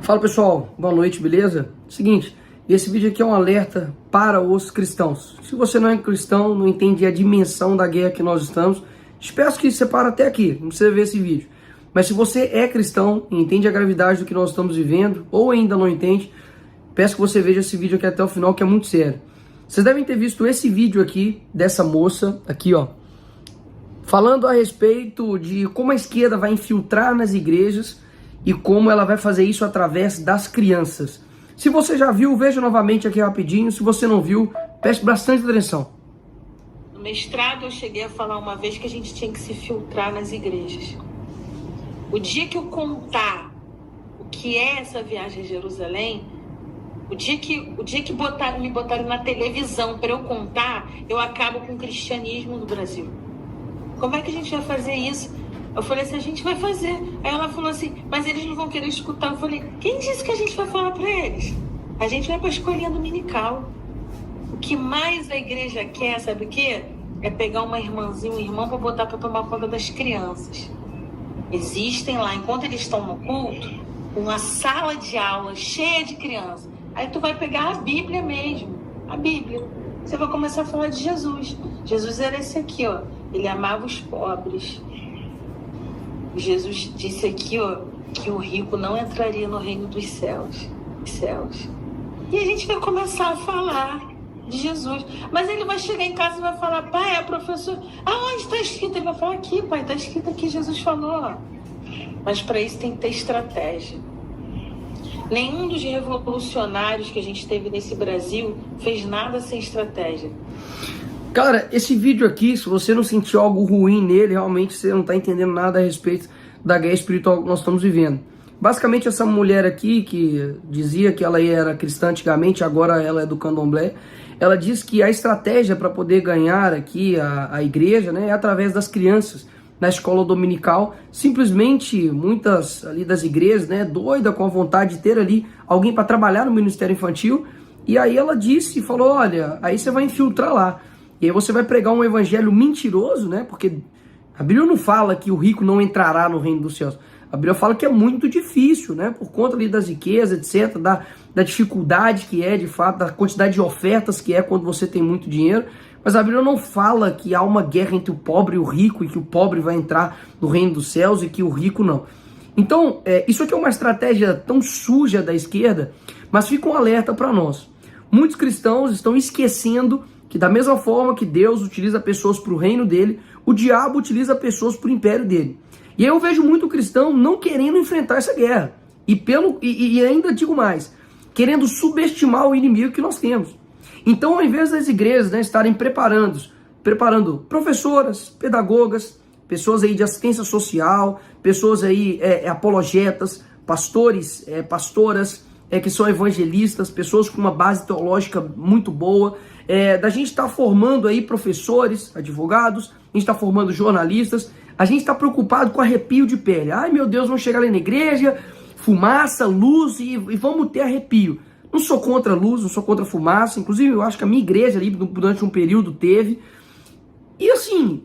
Fala pessoal, boa noite, beleza? Seguinte, esse vídeo aqui é um alerta para os cristãos. Se você não é cristão, não entende a dimensão da guerra que nós estamos, peço que você pare até aqui, não precisa ver esse vídeo. Mas se você é cristão e entende a gravidade do que nós estamos vivendo, ou ainda não entende, peço que você veja esse vídeo aqui até o final, que é muito sério. Vocês devem ter visto esse vídeo aqui, dessa moça, aqui ó, falando a respeito de como a esquerda vai infiltrar nas igrejas e como ela vai fazer isso através das crianças. Se você já viu, veja novamente aqui rapidinho. Se você não viu, preste bastante atenção. No mestrado eu cheguei a falar uma vez que a gente tinha que se filtrar nas igrejas. O dia que eu contar o que é essa viagem a Jerusalém, o dia que me botaram na televisão para eu contar, eu acabo com o cristianismo no Brasil. Como é que a gente vai fazer isso? Eu falei assim, a gente vai fazer. Aí ela falou assim, mas eles não vão querer escutar. Eu falei, quem disse que a gente vai falar para eles? A gente vai para a escolinha dominical. O que mais a igreja quer, sabe o quê? É pegar uma irmãzinha, um irmão para botar para tomar conta das crianças. Existem lá, enquanto eles estão no culto, uma sala de aula cheia de crianças. Aí tu vai pegar a Bíblia mesmo, a Bíblia. Você vai começar a falar de Jesus. Jesus era esse aqui, ó. Ele amava os pobres. Jesus disse aqui, ó, que o rico não entraria no reino dos céus. E a gente vai começar a falar de Jesus. Mas ele vai chegar em casa e vai falar, pai, professor, aonde está escrito? Ele vai falar, aqui, pai, está escrito aqui, Jesus falou. Mas para isso tem que ter estratégia. Nenhum dos revolucionários que a gente teve nesse Brasil fez nada sem estratégia. Cara, esse vídeo aqui, se você não sentiu algo ruim nele, realmente você não está entendendo nada a respeito da guerra espiritual que nós estamos vivendo. Basicamente, essa mulher aqui, que dizia que ela era cristã antigamente, agora ela é do candomblé, ela diz que a estratégia para poder ganhar aqui a igreja, né, é através das crianças, na escola dominical. Simplesmente, muitas ali das igrejas, né, doida com a vontade de ter ali alguém para trabalhar no ministério infantil, e aí ela disse, falou, olha, aí você vai infiltrar lá. E aí você vai pregar um evangelho mentiroso, né? Porque a Bíblia não fala que o rico não entrará no reino dos céus. A Bíblia fala que é muito difícil, né? Por conta ali das riquezas, etc. Da dificuldade que é, de fato, da quantidade de ofertas que é quando você tem muito dinheiro. Mas a Bíblia não fala que há uma guerra entre o pobre e o rico e que o pobre vai entrar no reino dos céus e que o rico não. Então, isso aqui é uma estratégia tão suja da esquerda, mas fica um alerta para nós. Muitos cristãos estão esquecendo que da mesma forma que Deus utiliza pessoas para o reino dele, o diabo utiliza pessoas para o império dele. E aí eu vejo muito cristão não querendo enfrentar essa guerra. E ainda digo mais, querendo subestimar o inimigo que nós temos. Então, ao invés das igrejas, né, estarem preparando professoras, pedagogas, pessoas aí de assistência social, pessoas aí apologetas, pastores, pastoras, que são evangelistas, pessoas com uma base teológica muito boa, da gente estar formando aí professores, advogados, a gente está formando jornalistas, a gente está preocupado com arrepio de pele. Ai meu Deus, vamos chegar ali na igreja, fumaça, luz e vamos ter arrepio. Não sou contra luz, não sou contra fumaça, inclusive eu acho que a minha igreja ali durante um período teve. E assim,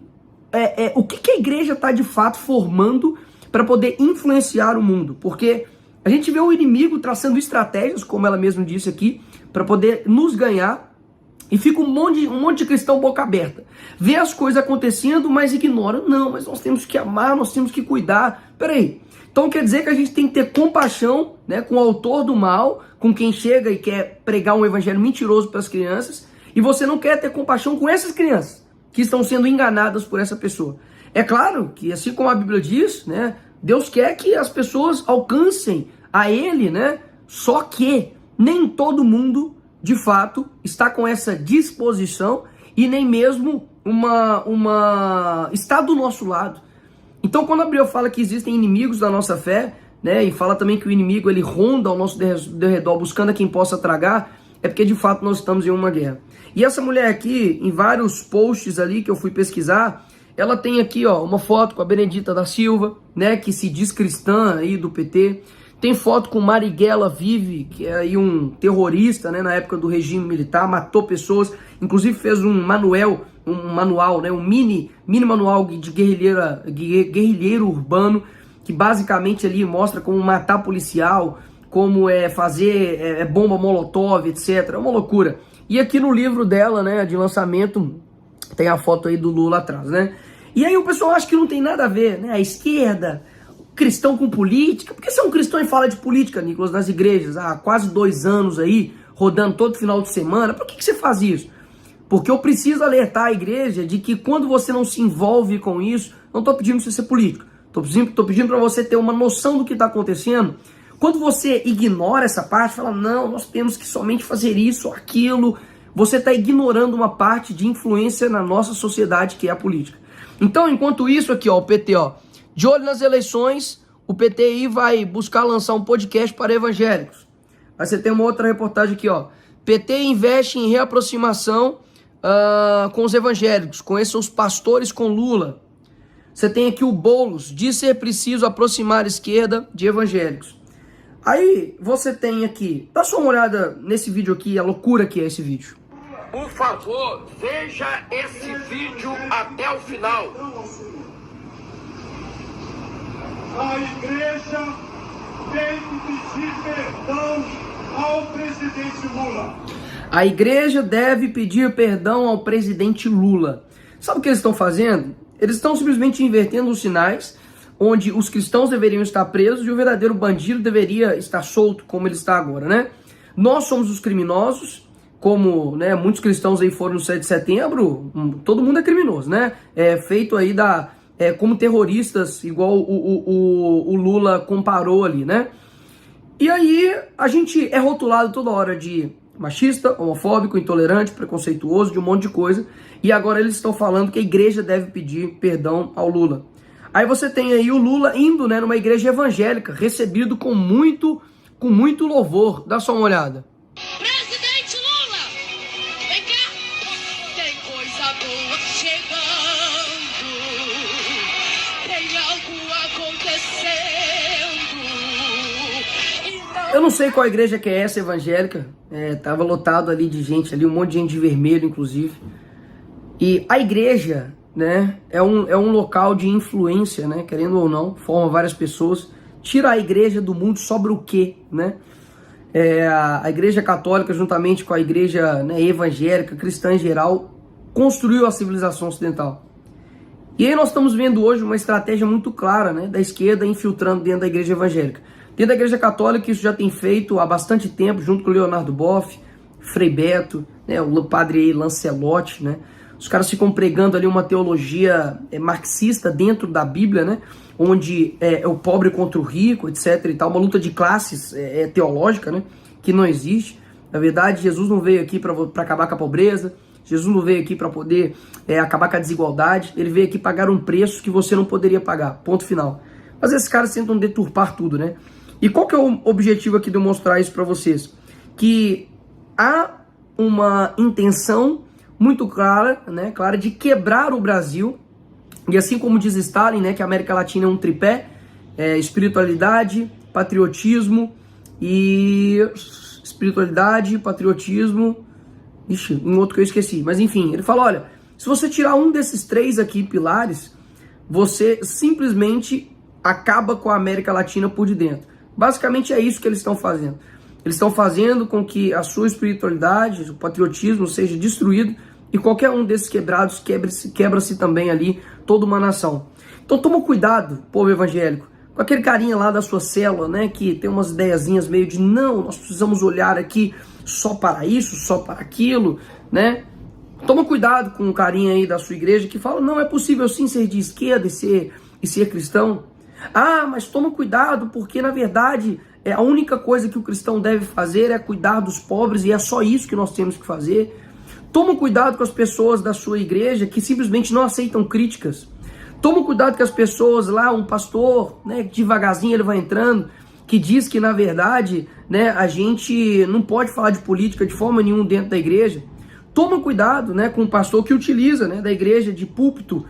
o que a igreja está de fato formando para poder influenciar o mundo? Porque a gente vê o inimigo traçando estratégias, como ela mesma disse aqui, para poder nos ganhar. E fica um monte de cristão boca aberta. Vê as coisas acontecendo, mas ignora. Não, mas nós temos que amar, nós temos que cuidar. Peraí. Então quer dizer que a gente tem que ter compaixão, né, com o autor do mal, com quem chega e quer pregar um evangelho mentiroso para as crianças, e você não quer ter compaixão com essas crianças que estão sendo enganadas por essa pessoa. É claro que, assim como a Bíblia diz, né, Deus quer que as pessoas alcancem a Ele, né, só que nem todo mundo de fato está com essa disposição e nem mesmo está do nosso lado. Então quando a Bíblia fala que existem inimigos da nossa fé, né, e fala também que o inimigo ele ronda ao nosso derredor buscando a quem possa tragar, é porque de fato nós estamos em uma guerra. E essa mulher aqui, em vários posts ali que eu fui pesquisar, ela tem aqui ó, uma foto com a Benedita da Silva, né, que se diz cristã aí do PT. Tem foto com Marighella Vive, que é aí um terrorista, né, na época do regime militar, matou pessoas, inclusive fez um manual, né, um mini manual de guerrilheiro urbano, que basicamente ali mostra como matar policial, como é fazer bomba molotov, etc. É uma loucura. E aqui no livro dela, né, de lançamento, tem a foto aí do Lula atrás, né? E aí o pessoal acha que não tem nada a ver, né? A esquerda, cristão com política. Por que você é um cristão e fala de política, Nicolas, nas igrejas? Há quase 2 anos aí, rodando todo final de semana. Por que você faz isso? Porque eu preciso alertar a igreja de que quando você não se envolve com isso, não estou pedindo para você ser político. Estou pedindo para você ter uma noção do que está acontecendo. Quando você ignora essa parte, fala, não, nós temos que somente fazer isso ou aquilo, você está ignorando uma parte de influência na nossa sociedade, que é a política. Então, enquanto isso aqui, ó, o PT, ó, de olho nas eleições, o PT aí vai buscar lançar um podcast para evangélicos. Aí você tem uma outra reportagem aqui, ó. PT investe em reaproximação com os evangélicos, conheça os pastores com Lula. Você tem aqui o Boulos, diz ser preciso aproximar a esquerda de evangélicos. Aí você tem aqui, dá só uma olhada nesse vídeo aqui, a loucura que é esse vídeo. Por favor, veja esse vídeo até o final. A igreja tem que pedir perdão ao presidente Lula. A igreja deve pedir perdão ao presidente Lula. Sabe o que eles estão fazendo? Eles estão simplesmente invertendo os sinais, onde os cristãos deveriam estar presos e o verdadeiro bandido deveria estar solto, como ele está agora, né? Nós somos os criminosos, como, né, muitos cristãos aí foram no 7 de setembro, todo mundo é criminoso, né? É feito aí como terroristas, igual o Lula comparou ali, né? E aí a gente é rotulado toda hora de machista, homofóbico, intolerante, preconceituoso, de um monte de coisa. E agora eles estão falando que a igreja deve pedir perdão ao Lula. Aí você tem aí o Lula indo, né, numa igreja evangélica, recebido com muito louvor. Dá só uma olhada. Presidente Lula, vem cá, tem coisa boa chegando, tem algo acontecendo. Então... Eu não sei qual igreja que é essa evangélica, tava lotado ali de gente, ali um monte de gente de vermelho, inclusive. E a igreja, né, é um local de influência, né, querendo ou não, forma várias pessoas. Tira a igreja do mundo, sobra o quê, né? A igreja católica, juntamente com a igreja, né, evangélica, cristã em geral, construiu a civilização ocidental. E aí nós estamos vendo hoje uma estratégia muito clara, né, da esquerda infiltrando dentro da igreja evangélica. Dentro da igreja católica isso já tem feito há bastante tempo, junto com o Leonardo Boff, Frei Beto, né, o padre Lancelotti, né? Os caras ficam pregando ali uma teologia marxista dentro da Bíblia, né? Onde é o pobre contra o rico, etc. e tal, uma luta de classes teológica, né? Que não existe. Na verdade, Jesus não veio aqui para acabar com a pobreza, Jesus não veio aqui para poder acabar com a desigualdade, ele veio aqui pagar um preço que você não poderia pagar, ponto final. Mas esses caras tentam deturpar tudo, né? E qual que é o objetivo aqui de eu mostrar isso para vocês? Que há uma intenção muito clara, né, de quebrar o Brasil, e assim como diz Stalin, né, que a América Latina é um tripé, espiritualidade, patriotismo ixi, um outro que eu esqueci, mas enfim, ele fala, olha, se você tirar um desses 3 aqui pilares, você simplesmente acaba com a América Latina por de dentro. Basicamente é isso que eles estão fazendo. Eles estão fazendo com que a sua espiritualidade, o patriotismo seja destruído e qualquer um desses quebrados quebra-se também ali toda uma nação. Então toma cuidado, povo evangélico, com aquele carinha lá da sua célula, né, que tem umas ideiazinhas meio de não, nós precisamos olhar aqui só para isso, só para aquilo, né? Toma cuidado com o carinha aí da sua igreja que fala, não, é possível sim ser de esquerda e ser cristão. Ah, mas toma cuidado porque na verdade a única coisa que o cristão deve fazer é cuidar dos pobres e é só isso que nós temos que fazer. Toma cuidado com as pessoas da sua igreja que simplesmente não aceitam críticas. Toma cuidado com as pessoas lá, um pastor, né, devagarzinho ele vai entrando, que diz que na verdade, né, a gente não pode falar de política de forma nenhuma dentro da igreja. Toma cuidado, né, com o pastor que utiliza, né, da igreja de púlpito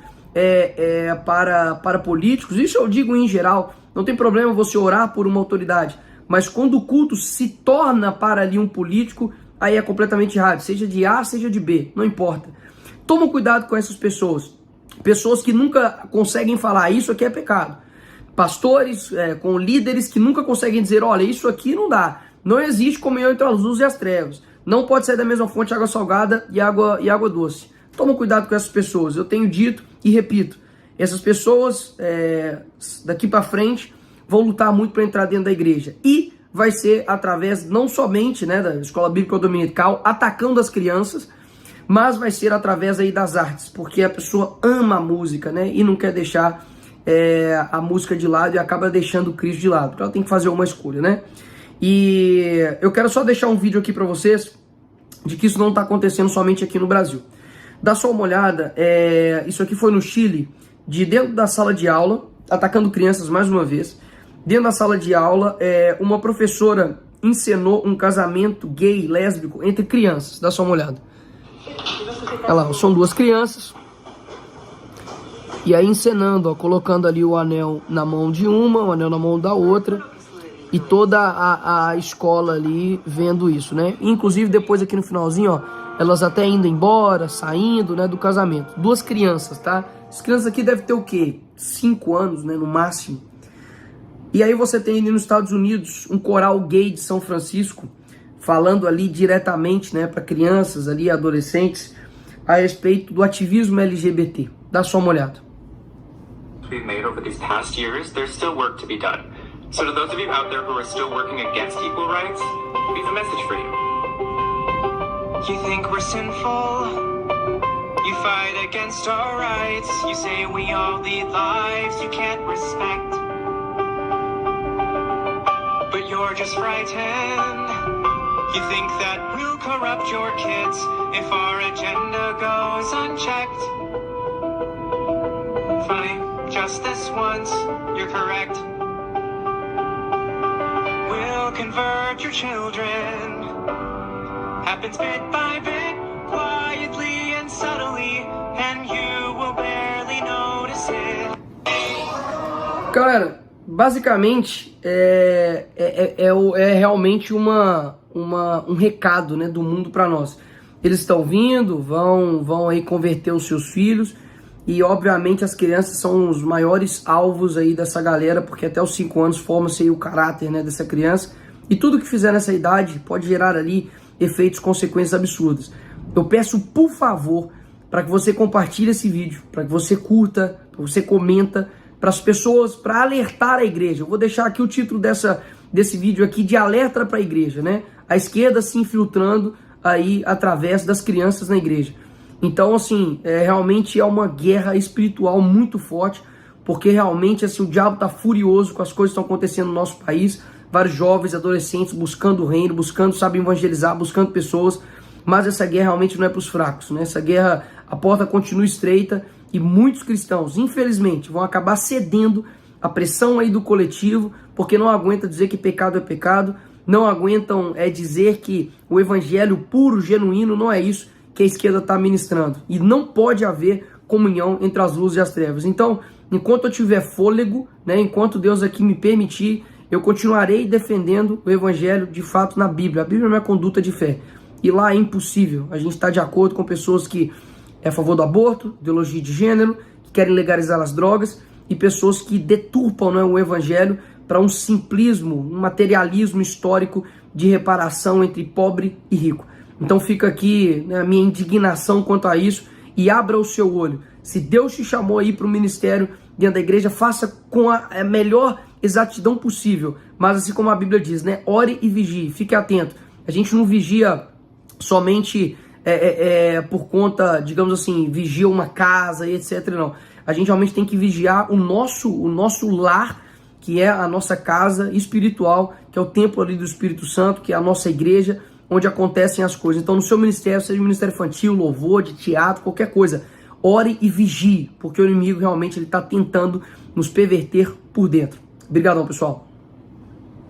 para políticos. Isso eu digo em geral. Não tem problema você orar por uma autoridade, mas quando o culto se torna para ali um político, aí é completamente errado, seja de A, seja de B, não importa. Toma cuidado com essas pessoas. Pessoas que nunca conseguem falar, isso aqui é pecado. pastores, com líderes que nunca conseguem dizer, olha, isso aqui não dá, não existe comunhão entre as luzes e as trevas, não pode sair da mesma fonte água salgada e água doce. Toma cuidado com essas pessoas, eu tenho dito e repito, essas pessoas daqui para frente vão lutar muito para entrar dentro da igreja, e vai ser através não somente, né, da escola bíblica dominical atacando as crianças, mas vai ser através aí das artes, porque a pessoa ama a música, né, e não quer deixar a música de lado e acaba deixando o Cristo de lado, então ela tem que fazer uma escolha, né. E eu quero só deixar um vídeo aqui para vocês de que isso não está acontecendo somente aqui no Brasil. Dá só uma olhada, isso aqui foi no Chile, de dentro da sala de aula, atacando crianças mais uma vez. Dentro da sala de aula, uma professora encenou um casamento gay, lésbico, entre crianças. Dá só uma olhada. Olha lá, são duas crianças. E aí encenando, ó, colocando ali o anel na mão de uma, o anel na mão da outra. E toda a escola ali vendo isso, né? Inclusive depois aqui no finalzinho, ó, elas até indo embora, saindo, né, do casamento. Duas crianças, tá? As crianças aqui devem ter o quê? 5 anos, né, no máximo. E aí você tem ali nos Estados Unidos um coral gay de São Francisco falando ali diretamente, né, para crianças ali, adolescentes, a respeito do ativismo LGBT. Dá só uma olhada. We've made over these past years, there's still work to be done. So to those of you out there who are still working against equal rights, we have a message for you. You think we're sinful? You fight against our rights. You say we all lead lives you can't respect. But you're just frightened. You think that we'll corrupt your kids if our agenda goes unchecked. Funny, just this once, you're correct. We'll convert your children. Happens bit by bit, quietly and subtly, and you will barely notice it. Galera, basicamente é realmente um recado, né, do mundo para nós. Eles estão vindo, vão aí converter os seus filhos, e obviamente as crianças são os maiores alvos aí dessa galera, porque até os 5 anos forma-se aí o caráter, né, dessa criança, e tudo que fizer nessa idade pode gerar ali efeitos, consequências absurdas. Eu peço, por favor, para que você compartilhe esse vídeo, para que você curta, para que você comenta, para as pessoas, para alertar a igreja. Eu vou deixar aqui o título desse vídeo aqui de alerta para a igreja, né? A esquerda se infiltrando aí através das crianças na igreja. Então, assim, realmente é uma guerra espiritual muito forte, porque realmente assim, o diabo está furioso com as coisas que estão acontecendo no nosso país. Vários jovens, adolescentes buscando o reino, buscando, sabe, evangelizar, buscando pessoas. Mas essa guerra realmente não é para os fracos, né? Essa guerra, a porta continua estreita e muitos cristãos, infelizmente, vão acabar cedendo à pressão aí do coletivo, porque não aguentam dizer que pecado é pecado, não aguentam dizer que o evangelho puro, genuíno, não é isso que a esquerda está ministrando. E não pode haver comunhão entre as luzes e as trevas. Então, enquanto eu tiver fôlego, né, enquanto Deus aqui me permitir, eu continuarei defendendo o evangelho de fato na Bíblia. A Bíblia é minha conduta de fé. E lá é impossível a gente estar de acordo com pessoas que é a favor do aborto, ideologia de gênero, que querem legalizar as drogas, e pessoas que deturpam, né, o evangelho para um simplismo, um materialismo histórico de reparação entre pobre e rico. Então fica aqui, né, a minha indignação quanto a isso, e abra o seu olho. Se Deus te chamou aí para o ministério dentro da igreja, faça com a melhor exatidão possível, mas assim como a Bíblia diz, né, ore e vigie, fique atento. A gente não vigia somente por conta, digamos assim, vigia uma casa e etc, não. A gente realmente tem que vigiar o nosso lar, que é a nossa casa espiritual, que é o templo ali do Espírito Santo, que é a nossa igreja, onde acontecem as coisas. Então no seu ministério, seja ministério infantil, louvor, de teatro, qualquer coisa, ore e vigie, porque o inimigo realmente ele está tentando nos perverter por dentro. Obrigadão, pessoal.